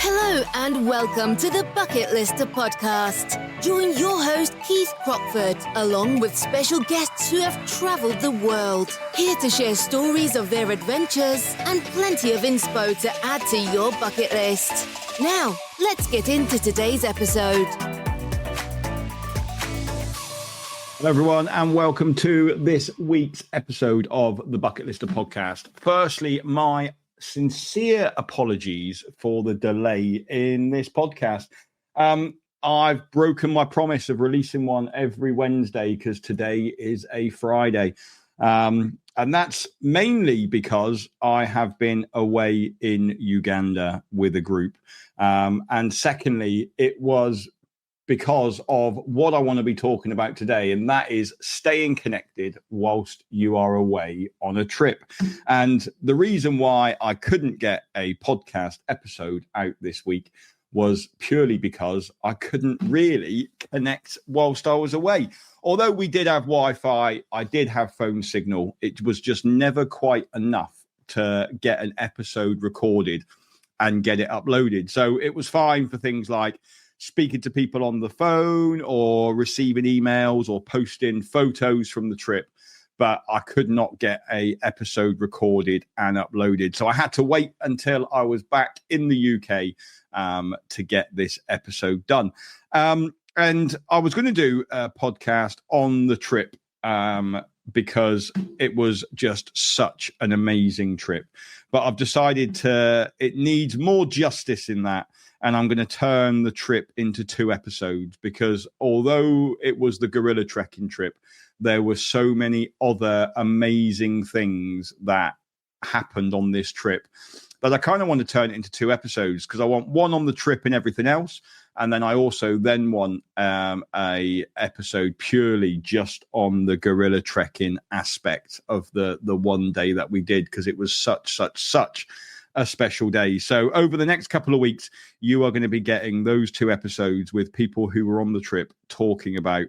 Hello and welcome to the Bucket Lister podcast. Join your host Keith Crockford along with special guests who have travelled the world, here to share stories of their adventures and plenty of inspo to add to your bucket list. Now, let's get into today's episode. Hello everyone and welcome to this week's episode of the Bucket Lister podcast. Firstly, my sincere apologies for the delay in this podcast. I've broken my promise of releasing one every Wednesday because today is a Friday. And that's mainly because I have been away in Uganda with a group. And secondly, it was because of what I want to be talking about today, and that is staying connected whilst you are away on a trip. And the reason why I couldn't get a podcast episode out this week was purely because I couldn't really connect whilst I was away. Although we did have Wi-Fi, I did have phone signal. It was just never quite enough to get an episode recorded and get it uploaded. So it was fine for things like speaking to people on the phone or receiving emails or posting photos from the trip, but I could not get a episode recorded and uploaded. So I had to wait until I was back in the UK to get this episode done. And I was going to do a podcast on the trip because it was just such an amazing trip. But I've decided it needs more justice in that. And I'm going to turn the trip into 2 episodes because although it was the gorilla trekking trip, there were so many other amazing things that happened on this trip that I kind of want to turn it into 2 episodes because I want one on the trip and everything else. And then I also want a episode purely just on the gorilla trekking aspect of the one day that we did because it was such a special day. So over the next couple of weeks, you are going to be getting those 2 episodes with people who were on the trip talking about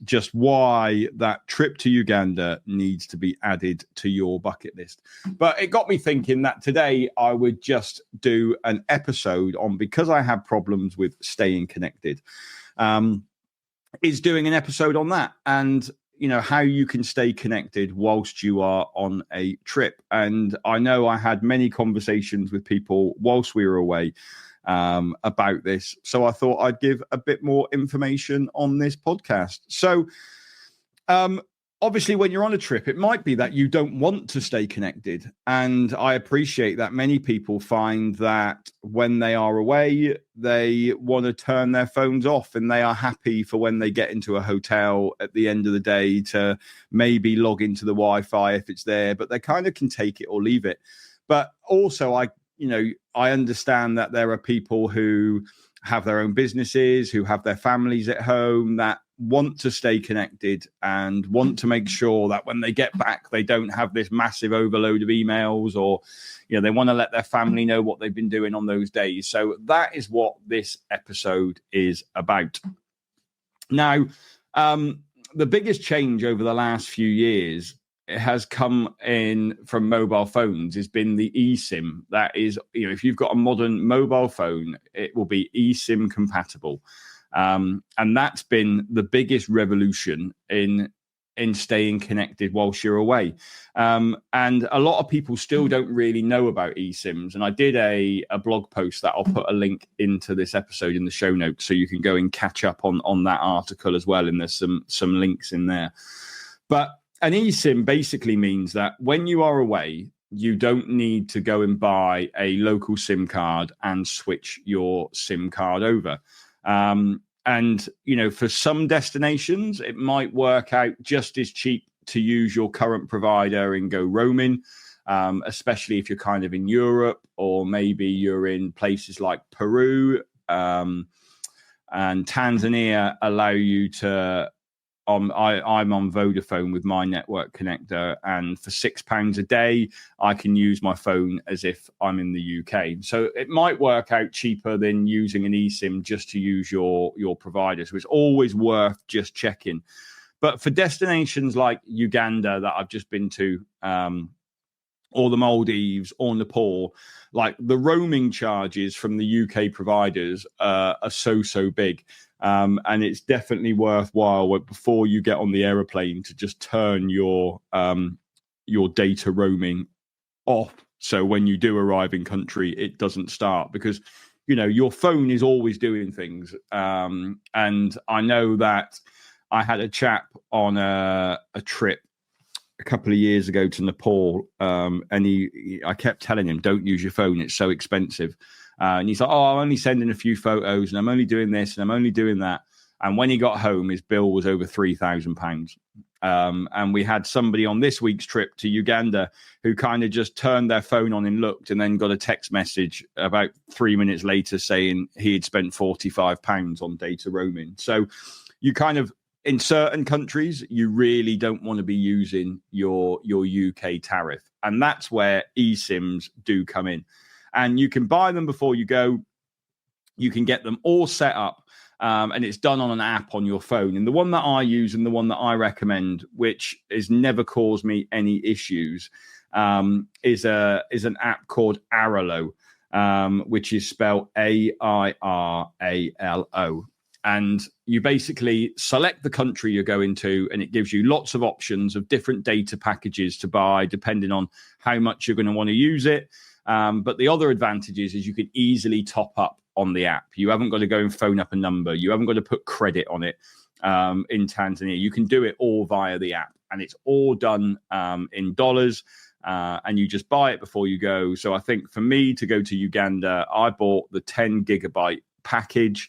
just why that trip to Uganda needs to be added to your bucket list. But it got me thinking that today I would just do an episode on, because I have problems with staying connected, is doing an episode on that. And you know, how you can stay connected whilst you are on a trip. And I know I had many conversations with people whilst we were away about this. So I thought I'd give a bit more information on this podcast. So obviously, when you're on a trip, it might be that you don't want to stay connected. And I appreciate that many people find that when they are away, they want to turn their phones off and they are happy for when they get into a hotel at the end of the day to maybe log into the Wi-Fi if it's there, but they kind of can take it or leave it. But also, I understand that there are people who have their own businesses, who have their families at home that want to stay connected and want to make sure that when they get back, they don't have this massive overload of emails, or, you know, they want to let their family know what they've been doing on those days. So that is what this episode is about. Now, the biggest change over the last few years, it has come in from mobile phones, has been the eSIM. That is, you know, if you've got a modern mobile phone, it will be eSIM compatible. And that's been the biggest revolution in staying connected whilst you're away. And a lot of people still don't really know about eSIMs. And I did a blog post that I'll put a link into this episode in the show notes, so you can go and catch up on that article as well. And there's some links in there. But an eSIM basically means that when you are away, you don't need to go and buy a local SIM card and switch your SIM card over. And, you know, for some destinations, it might work out just as cheap to use your current provider and go roaming, especially if you're kind of in Europe, or maybe you're in places like Peru and Tanzania allow you to I'm on Vodafone with my network connector, and for £6 a day, I can use my phone as if I'm in the UK. So it might work out cheaper than using an eSIM just to use your provider. So it's always worth just checking. But for destinations like Uganda that I've just been to, or the Maldives or Nepal, like the roaming charges from the UK providers are so big. And it's definitely worthwhile before you get on the aeroplane to just turn your data roaming off. So when you do arrive in country, it doesn't start, because, your phone is always doing things. And I know that I had a chap on a trip a couple of years ago to Nepal, and I kept telling him, don't use your phone, it's so expensive. And he's like, I'm only sending a few photos, and I'm only doing this, and I'm only doing that. And when he got home, his bill was over £3,000. And we had somebody on this week's trip to Uganda who kind of just turned their phone on and looked, and then got a text message about 3 minutes later saying he had spent £45 on data roaming. So you kind of, in certain countries, you really don't want to be using your UK tariff. And that's where eSIMs do come in. And you can buy them before you go. You can get them all set up. And it's done on an app on your phone. And the one that I use and the one that I recommend, which has never caused me any issues, is an app called Aralo, which is spelled AIRALO. And you basically select the country you're going to, and it gives you lots of options of different data packages to buy, depending on how much you're going to want to use it. But the other advantages is you can easily top up on the app. You haven't got to go and phone up a number. You haven't got to put credit on it. In Tanzania, you can do it all via the app, and it's all done in dollars. And you just buy it before you go. So I think for me to go to Uganda, I bought the 10 gigabyte package.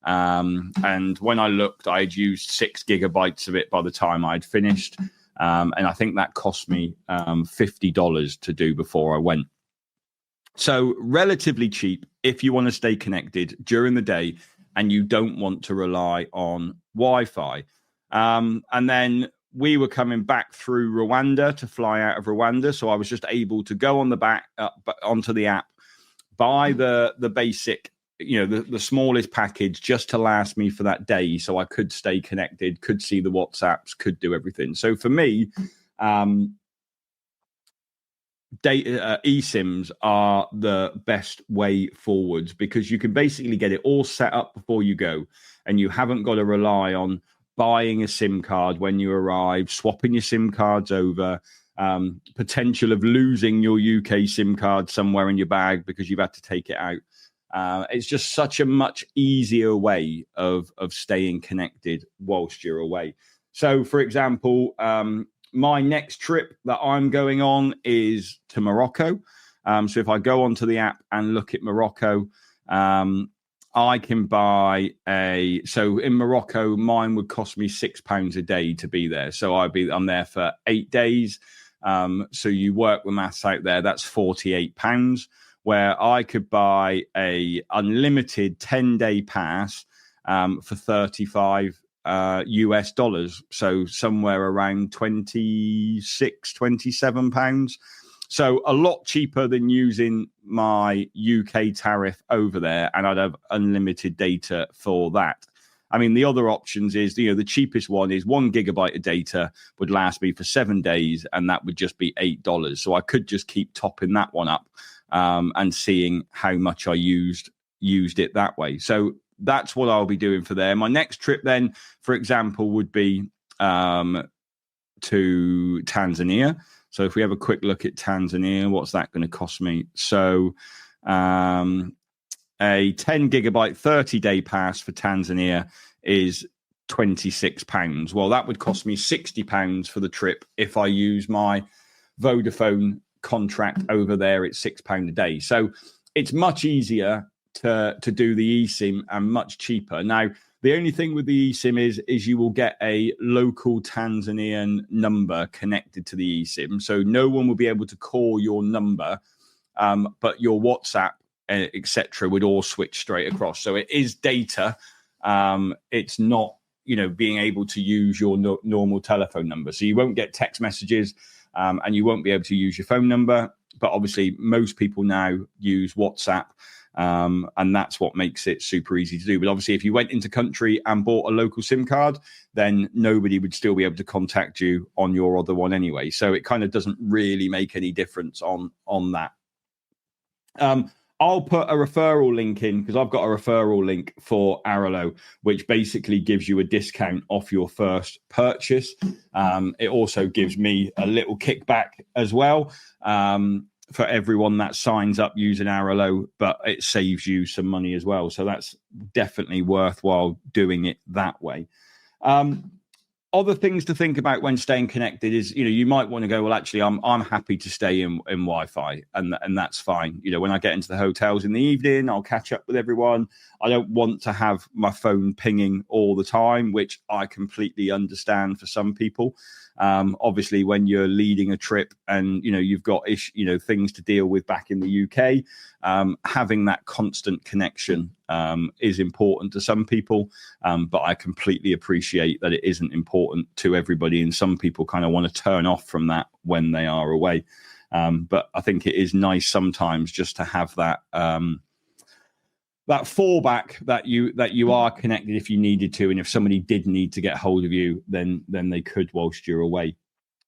And when I looked, I had used 6 gigabytes of it by the time I'd finished. And I think that cost me $50 to do before I went. So relatively cheap if you want to stay connected during the day and you don't want to rely on Wi-Fi. And then we were coming back through Rwanda to fly out of Rwanda. So I was just able to go on the back onto the app, buy the basic, the smallest package just to last me for that day. So I could stay connected, could see the WhatsApps, could do everything. So for me, eSIMs are the best way forwards, because you can basically get it all set up before you go, and you haven't got to rely on buying a SIM card when you arrive, swapping your SIM cards over, potential of losing your UK SIM card somewhere in your bag because you've had to take it out. It's just such a much easier way of staying connected whilst you're away. So, for example, my next trip that I'm going on is to Morocco. So if I go onto the app and look at Morocco, I can buy so in Morocco, mine would cost me £6 a day to be there. So I'm there for 8 days. So you work the maths out there, that's £48, where I could buy a unlimited 10-day pass for 35 US dollars, so somewhere around 26, 27 pounds. So a lot cheaper than using my UK tariff over there, and I'd have unlimited data for that. I mean, the other options is, the cheapest one is 1 gigabyte of data would last me for 7 days, and that would just be $8. So I could just keep topping that one up and seeing how much I used it that way. So that's what I'll be doing for there. My next trip then, for example, would be to Tanzania. So if we have a quick look at Tanzania, what's that going to cost me? So a 10 gigabyte 30-day pass for Tanzania is £26. Well, that would cost me £60 for the trip if I use my Vodafone contract over there at £6 a day. So it's much easier to do the eSIM and much cheaper. Now, the only thing with the eSIM is you will get a local Tanzanian number connected to the eSIM. So no one will be able to call your number, but your WhatsApp, etc., would all switch straight across. So it is data. It's not, being able to use your normal telephone number. So you won't get text messages, and you won't be able to use your phone number. But obviously, most people now use WhatsApp. And that's what makes it super easy to do. But obviously, if you went into country and bought a local SIM card, then nobody would still be able to contact you on your other one anyway. So it kind of doesn't really make any difference on that. I'll put a referral link in because I've got a referral link for Arlo, which basically gives you a discount off your first purchase. It also gives me a little kickback as well for everyone that signs up using Arlo, but it saves you some money as well. So that's definitely worthwhile doing it that way. Other things to think about when staying connected is, you might want to go, well, actually, I'm happy to stay in Wi-Fi, and that's fine. When I get into the hotels in the evening, I'll catch up with everyone. I don't want to have my phone pinging all the time, which I completely understand for some people. Obviously, when you're leading a trip and you've got things to deal with back in the UK, having that constant connection is important to some people, but I completely appreciate that it isn't important to everybody, and some people kind of want to turn off from that when they are away. But I think it is nice sometimes just to have that that fallback that you are connected if you needed to, and if somebody did need to get hold of you, then they could whilst you're away.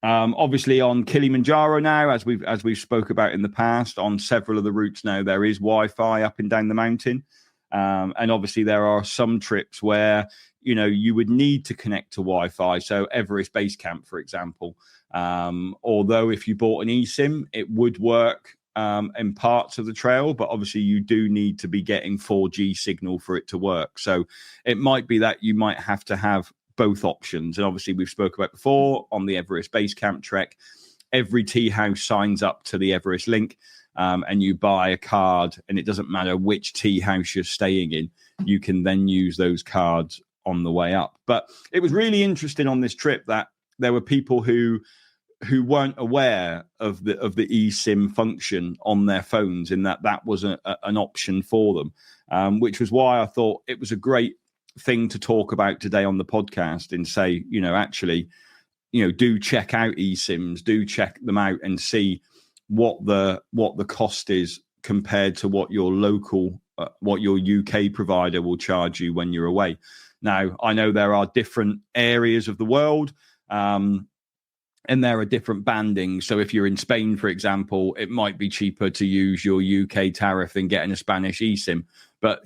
Obviously on Kilimanjaro now, as we've spoke about in the past, on several of the routes now, there is Wi-Fi up and down the mountain. And obviously there are some trips where, you would need to connect to Wi-Fi. So Everest Base Camp, for example, although if you bought an eSIM, it would work in parts of the trail, but obviously you do need to be getting 4G signal for it to work. So it might be that you might have to have both options. And obviously we've spoke about before on the Everest Base Camp trek, every tea house signs up to the Everest link, and you buy a card, and it doesn't matter which tea house you're staying in, you can then use those cards on the way up. But it was really interesting on this trip that there were people who weren't aware of the eSIM function on their phones, in that was an option for them, which was why I thought it was a great thing to talk about today on the podcast and say, actually, do check out eSIMs, do check them out and see what the cost is compared to what your local, what your UK provider will charge you when you're away. Now, I know there are different areas of the world, and there are different bandings. So if you're in Spain, for example, it might be cheaper to use your UK tariff than getting a Spanish eSIM. But,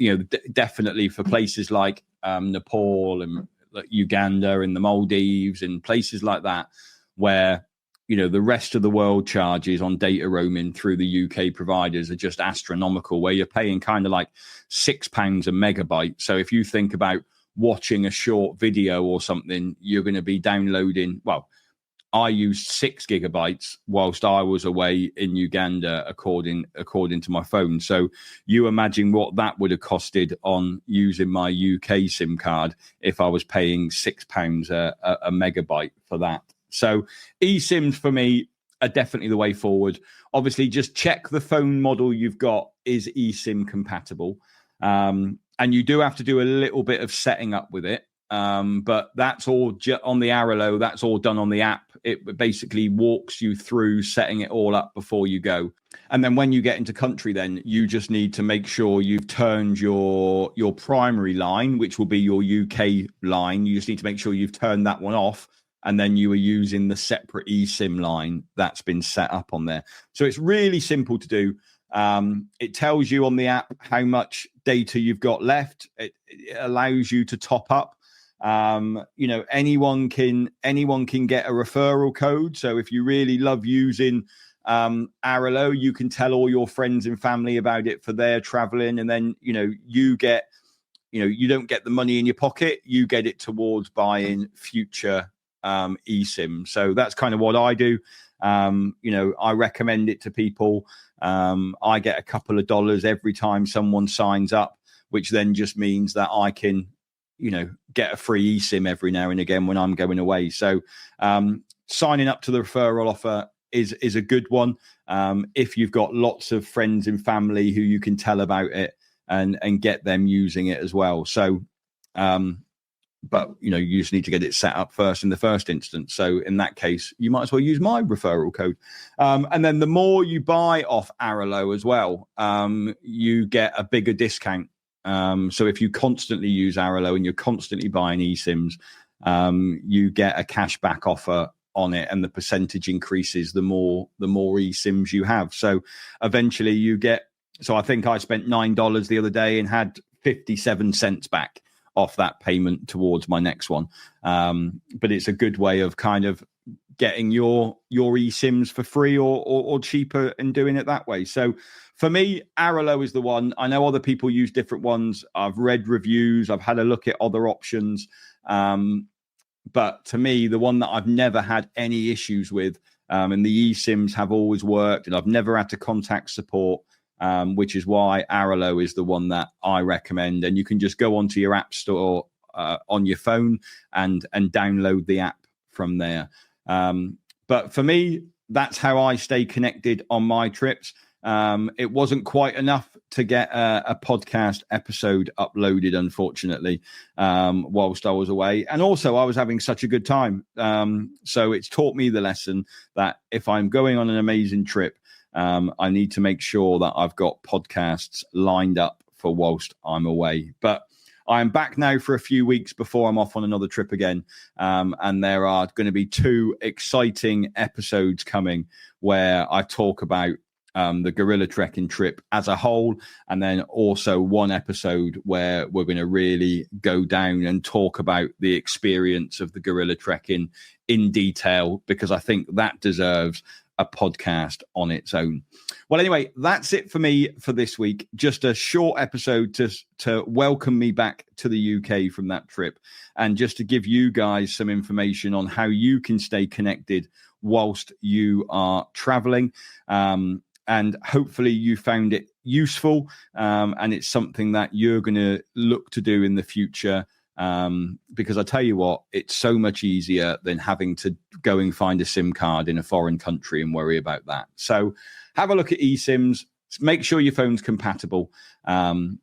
definitely for places like Nepal and Uganda and the Maldives and places like that, where, the rest of the world charges on data roaming through the UK providers are just astronomical, where you're paying kind of like £6 a megabyte. So if you think about watching a short video or something, you're going to be downloading, well, I used 6 gigabytes whilst I was away in Uganda, according to my phone. So you imagine what that would have costed on using my UK SIM card if I was paying £6 a megabyte for that. So eSIMs for me are definitely the way forward. Obviously, just check the phone model you've got is eSIM compatible. And you do have to do a little bit of setting up with it. But that's all on the Arlo. That's all done on the app. It basically walks you through setting it all up before you go. And then when you get into country, then you just need to make sure you've turned your primary line, which will be your UK line. You just need to make sure you've turned that one off. And then you are using the separate eSIM line that's been set up on there. So it's really simple to do. It tells you on the app how much data you've got left. It allows you to top up. Anyone can get a referral code. So if you really love using Arlo, you can tell all your friends and family about it for their traveling, and then you get, you don't get the money in your pocket, you get it towards buying future eSIM. So that's kind of what I do. I recommend it to people. I get a couple of dollars every time someone signs up, which then just means that I can get a free eSIM every now and again when I'm going away. So signing up to the referral offer is a good one. If you've got lots of friends and family who you can tell about it and get them using it as well. So but you just need to get it set up first in the first instance. So in that case, you might as well use my referral code. And then the more you buy off Arlo as well, you get a bigger discount. So if you constantly use Arlo and you're constantly buying eSIMs, you get a cashback offer on it, and the percentage increases the more eSIMs you have. So eventually you get, so I think I spent $9 the other day and had 57 cents back off that payment towards my next one. But it's a good way of kind of getting your eSIMs for free or cheaper and doing it that way. So for me, Arlo is the one. I know other people use different ones. I've read reviews. I've had a look at other options. But to me, the one that I've never had any issues with, and the eSIMs have always worked, and I've never had to contact support, which is why Arlo is the one that I recommend. And you can just go onto your app store on your phone and download the app from there. But for me, that's how I stay connected on my trips. It wasn't quite enough to get a podcast episode uploaded, unfortunately, whilst I was away. And also I was having such a good time. So it's taught me the lesson that if I'm going on an amazing trip, I need to make sure that I've got podcasts lined up for whilst I'm away. But I'm back now for a few weeks before I'm off on another trip again. And there are going to be 2 exciting episodes coming where I talk about the gorilla trekking trip as a whole, and then also one episode where we're going to really go down and talk about the experience of the gorilla trekking in detail, because I think that deserves a podcast on its own. Well, anyway, that's it for me for this week. Just a short episode to welcome me back to the UK from that trip, and just to give you guys some information on how you can stay connected whilst you are traveling. And hopefully you found it useful, and it's something that you're going to look to do in the future, because I tell you what, it's so much easier than having to go and find a SIM card in a foreign country and worry about that. So have a look at eSIMs, make sure your phone's compatible, and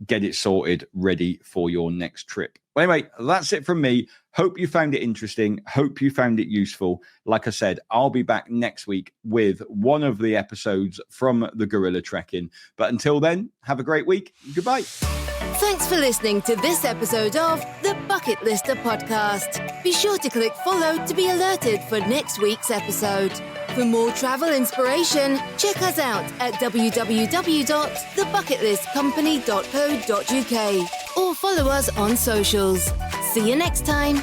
get it sorted, ready for your next trip. Well, anyway, that's it from me. Hope you found it interesting. Hope you found it useful. Like I said, I'll be back next week with one of the episodes from the gorilla trekking. But until then, have a great week. Goodbye. Thanks for listening to this episode of the Bucket Lister podcast. Be sure to click follow to be alerted for next week's episode. For more travel inspiration, check us out at www.thebucketlistcompany.co.uk or follow us on socials. See you next time.